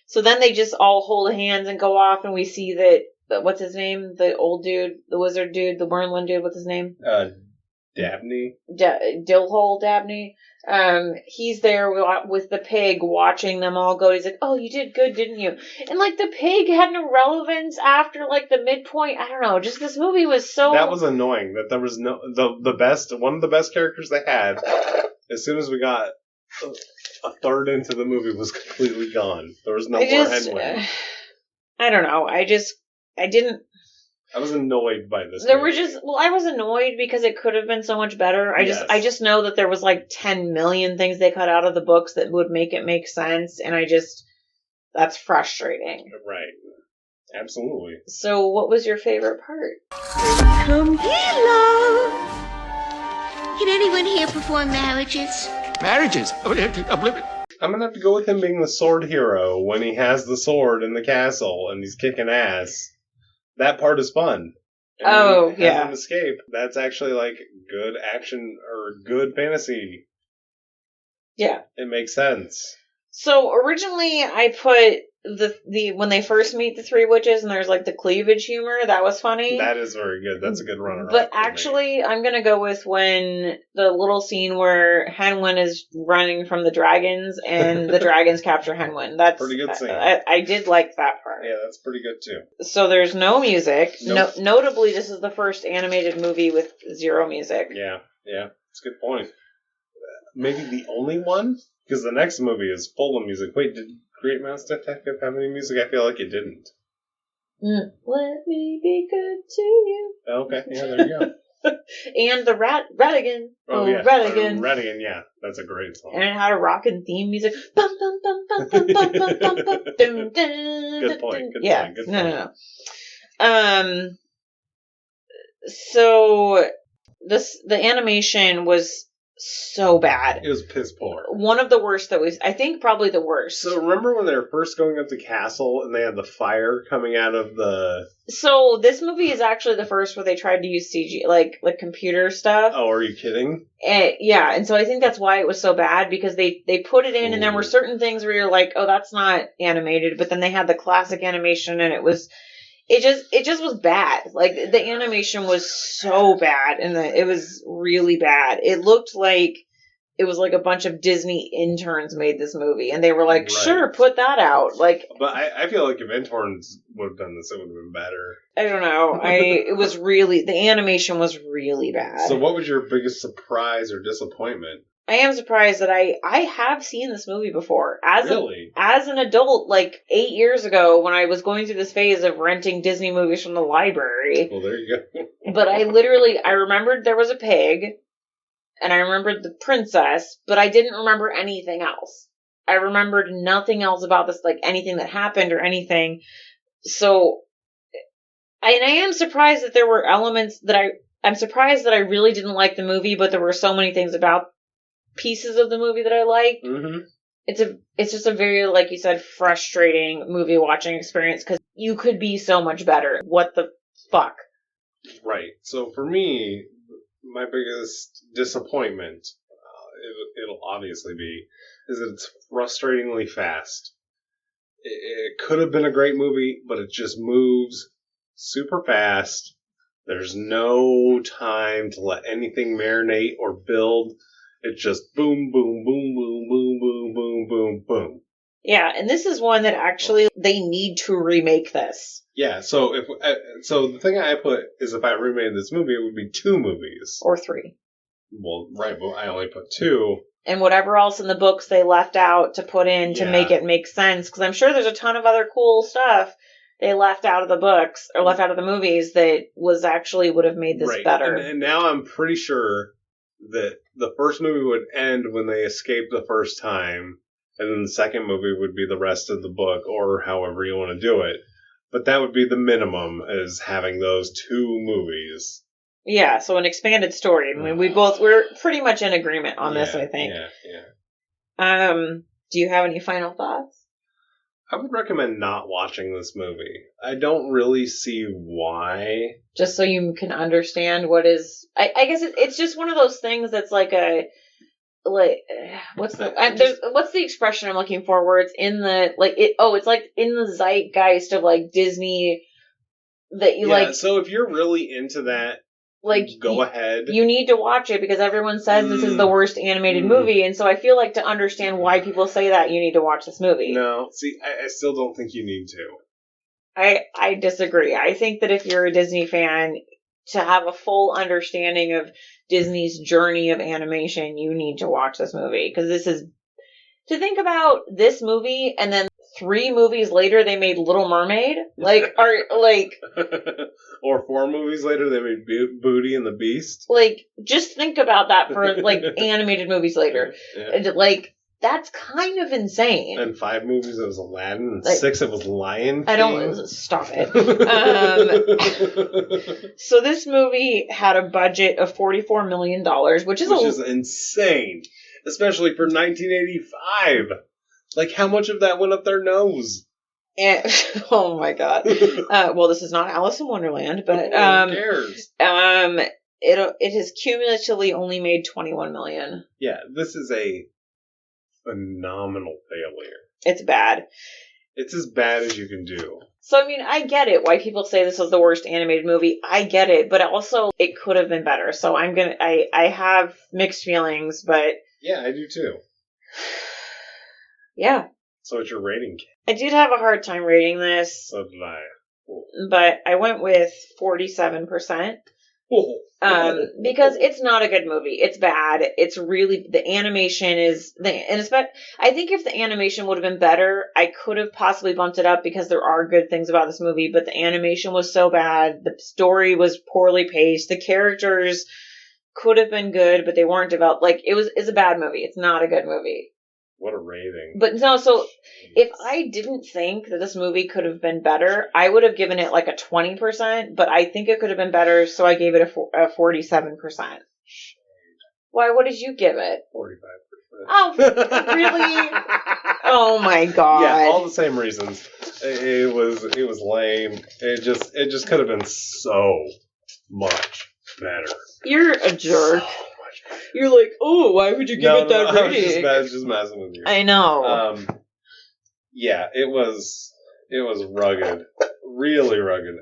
So then they just all hold hands and go off, and we see that, what's his name? The old dude, the wizard dude, the Wormland dude, what's his name? Dabney? Dillhole Dabney. He's there with the pig watching them all go. He's like, oh, you did good, didn't you? And like the pig had no relevance after like the midpoint. I don't know. Just this movie was so... That was annoying that there was no... One of the best characters they had, as soon as we got a third into the movie, was completely gone. There was no more Henwin. I don't know. I was annoyed by this. I was annoyed because it could have been so much better. I just know that there was like 10 million things they cut out of the books that would make it make sense, and that's frustrating. Right. Absolutely. So what was your favorite part? Come here, love. Can anyone here perform marriages? Marriages? I'm gonna have to go with him being the sword hero when he has the sword in the castle and he's kicking ass. That part is fun. And yeah. An escape. That's actually like good action or good fantasy. Yeah. It makes sense. So originally I put the when they first meet the three witches and there's like the cleavage humor, that was funny. That is very good. That's a good runner. But actually I'm gonna go with when the little scene where Henwin is running from the dragons and the dragons capture Henwin. That's pretty good scene. I did like that part. Yeah, that's pretty good too. So there's no music. Nope. Notably, this is the first animated movie with zero music. Yeah, it's a good point. Maybe the only one? Because the next movie is full of music. Wait, did Great Mouse Detective have any music? I feel like it didn't. Let me be good to you. Okay, yeah, there you go. And the Ratigan. Oh, yeah. Ratigan. Ratigan, yeah. That's a great song. And it had a rockin' theme music. Bum, bum, bum, bum, bum, bum, bum, bum, bum, dun, dun, Good point. Good yeah. point. Good point. No. So the animation was so bad. It was piss poor. One of the worst I think probably the worst. So remember when they were first going up the castle and they had the fire coming out of the... So this movie is actually the first where they tried to use CG, like computer stuff. Oh, are you kidding? Yeah, and so I think that's why it was so bad, because they put it in and there were certain things where you're like, oh, that's not animated, but then they had the classic animation and it just was bad. Like, the animation was so bad, and it was really bad. It looked like it was like a bunch of Disney interns made this movie, and they were like, sure, put that out. Like, but I feel like if interns would have done this, it would have been better. I don't know. The animation was really bad. So what was your biggest surprise or disappointment? I am surprised that I have seen this movie before. Really? As an adult, like 8 years ago, when I was going through this phase of renting Disney movies from the library. Well, there you go. But I remembered there was a pig, and I remembered the princess, but I didn't remember anything else. I remembered nothing else about this, like anything that happened or anything. So, and I am surprised that there were elements I'm surprised that I really didn't like the movie, but there were so many things about pieces of the movie that I liked. Mm-hmm. It's just a very, like you said, frustrating movie watching experience because you could be so much better. What the fuck? Right. So for me, my biggest disappointment, it'll obviously be, is that it's frustratingly fast. It could have been a great movie, but it just moves super fast. There's no time to let anything marinate or build. It's just boom, boom, boom, boom, boom, boom, boom, boom, boom. Yeah, and this is one that actually they need to remake this. Yeah, so the thing I put is if I remade this movie, it would be 2 movies. Or 3. Well, right, but I only put 2. And whatever else in the books they left out to put in to make it make sense. Because I'm sure there's a ton of other cool stuff they left out of the books or left out of the movies that would have made this better. And now I'm pretty sure that the first movie would end when they escaped the first time, and then the second movie would be the rest of the book, or however you want to do it. But that would be the minimum, is having those 2 movies. Yeah, so an expanded story. I mean, we're pretty much in agreement on this, I think. Yeah. Do you have any final thoughts? I would recommend not watching this movie. I don't really see why. Just so you can understand what is... I guess it's just one of those things that's like a... what's the expression I'm looking for where it's in the... it's like in the zeitgeist of like Disney that you like... So if you're really into that, go ahead. You need to watch it because everyone says this is the worst animated movie, and so I feel like to understand why people say that, you need to watch this movie. No, see, I still don't think you need to. I disagree. I think that if you're a Disney fan, to have a full understanding of Disney's journey of animation, you need to watch this movie. Because this is... To think about this movie, and then 3 movies later they made Little Mermaid, or 4 movies later they made Booty and the Beast. Just think about that for animated movies later. Yeah. That's kind of insane. And 5 movies it was Aladdin, and 6 it was Lion King. I don't... Stop it. So this movie had a budget of $44 million, which is insane. Especially for 1985. How much of that went up their nose? And, oh my god. Well, this is not Alice in Wonderland, but who cares? It has cumulatively only made $21 million. Yeah, this is a phenomenal failure. It's bad. It's as bad as you can do. So, I mean, I get it. Why people say this was the worst animated movie. I get it. But also, it could have been better. So I have mixed feelings, but... Yeah, I do too. Yeah. So what's your rating? I did have a hard time rating this. So did I. Cool. But I went with 47%. Because it's not a good movie. It's bad. It's really... The animation is... I think if the animation would have been better, I could have possibly bumped it up because there are good things about this movie, but the animation was so bad. The story was poorly paced. The characters... could have been good, but they weren't developed. It's a bad movie. It's not a good movie. What a rating. But no, so if I didn't think that this movie could have been better, I would have given it a 20%, but I think it could have been better, so I gave it a 47%. Why, what did you give it? 45%. Oh, really? Oh my god. Yeah, all the same reasons. It was lame. It just could have been so much better. You're a jerk. You're like, oh, why would you give it that rating? I was just messing with you. I know. Yeah, it was rugged, really rugged.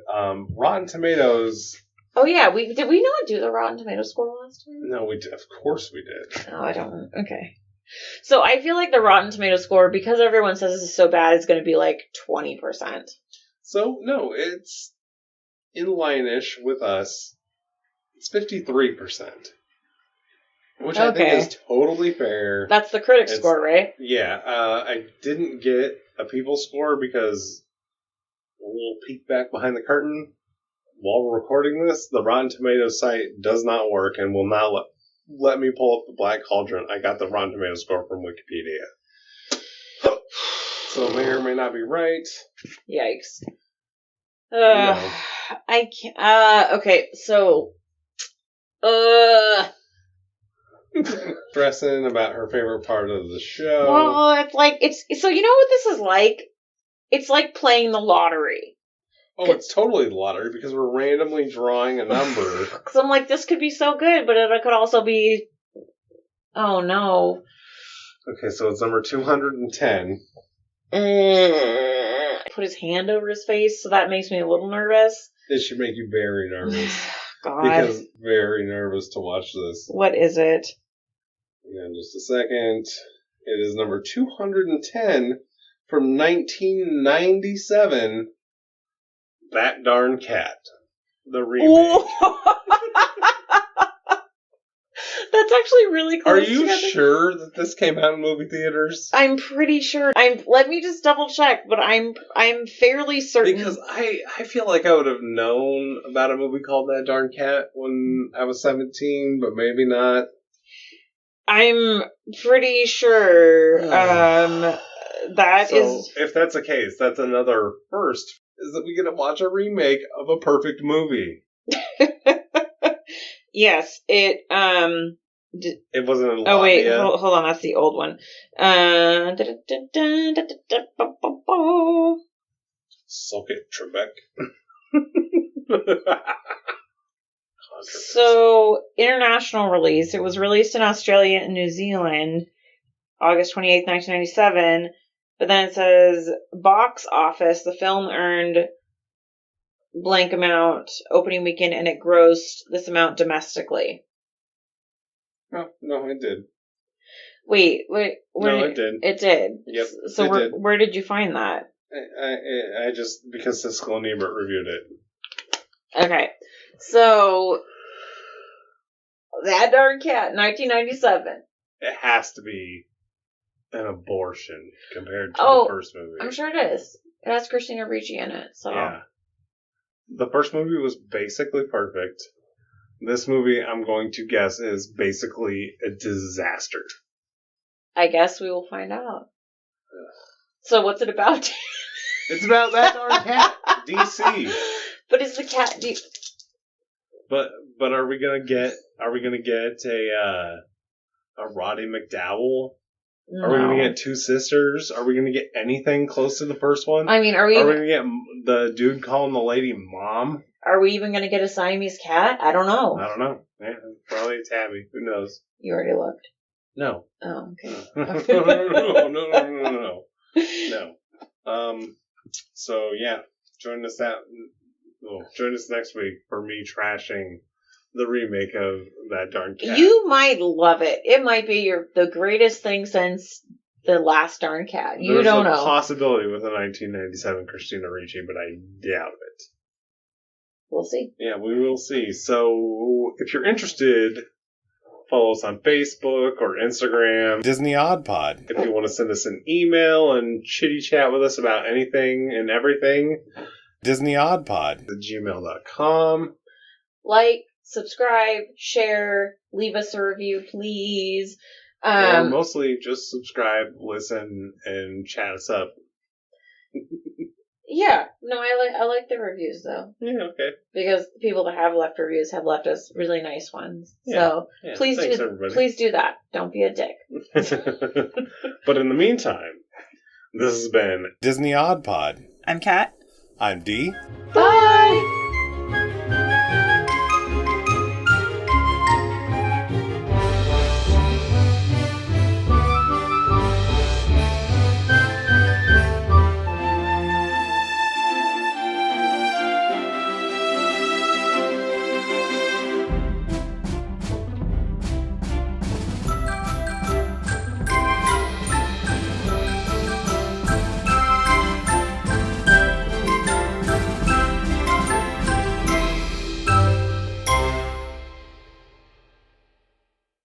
Rotten Tomatoes. Oh yeah, did we not do the Rotten Tomatoes score last time? No, we did. Of course we did. Oh, I don't. Okay. So I feel like the Rotten Tomatoes score, because everyone says this is so bad, it's going to be 20%. So no, it's in line-ish with us. It's 53%. Which I think is totally fair. That's the critics' score, right? Yeah. I didn't get a people score because a little peek back behind the curtain. While we're recording this, the Rotten Tomatoes site does not work and will not let me pull up the Black Cauldron. I got the Rotten Tomatoes score from Wikipedia. So it may or may not be right. Yikes. No. I can't. Okay, so... Stressing about her favorite part of the show. Well, it's so you know what this is like? It's like playing the lottery. Oh, it's totally the lottery because we're randomly drawing a number. Because I'm like, this could be so good, but it could also be... Oh, no. Okay, so it's number 210. Put his hand over his face, so that makes me a little nervous. It should make you very nervous. God. Because very nervous to watch this. What is it? In just a second. It is number 210, from 1997, That Darn Cat, the remake. That's actually really close. Are you sure that this came out in movie theaters? I'm pretty sure. Let me just double check, but I'm fairly certain. Because I feel like I would have known about a movie called That Darn Cat when I was 17, but maybe not. I'm pretty sure that is. If that's the case, that's another first, is that we get to watch a remake of a perfect movie. Yes, it it wasn't in Latvia. Oh wait, hold on, that's the old one. Suck it, Trebek. So, international release. It was released in Australia and New Zealand, August 28th, 1997. But then it says, box office, the film earned blank amount opening weekend, and it grossed this amount domestically. Oh, no, it did. Wait. It did. It did? Yep, So where did you find that? I just, because Siskel and Ebert reviewed it. Okay. So, That Darn Cat, 1997. It has to be an abortion compared to the first movie. I'm sure it is. It has Christina Ricci in it, so. Yeah. The first movie was basically perfect. This movie, I'm going to guess, is basically a disaster. I guess we will find out. So what's it about? It's about That Darn Cat, DC. But is the cat But are we gonna get a Roddy McDowell? No. Are we gonna get two sisters? Are we gonna get anything close to the first one? I mean, are we gonna get the dude calling the lady mom? Are we even gonna get a Siamese cat? I don't know. Yeah, probably a tabby. Who knows? You already looked. No. Oh, okay. No. So yeah, join us next week for me trashing the remake of That Darn Cat. You might love it. It might be the greatest thing since the last Darn Cat. You There's don't know. There's a possibility with a 1997 Christina Ricci, but I doubt it. We'll see. Yeah, we will see. So if you're interested, follow us on Facebook or Instagram, Disney Odd Pod. If you want to send us an email and chitty chat with us about anything and everything, DisneyOddPod@gmail.com. Like, subscribe, share, leave us a review, please. Or mostly just subscribe, listen, and chat us up. Yeah, no, I like the reviews though. Yeah, okay. Because the people that have left reviews have left us really nice ones. Yeah. So Yeah, please do that. Don't be a dick. But in the meantime, this has been Disney Odd Pod. I'm Kat. I'm D. Bye!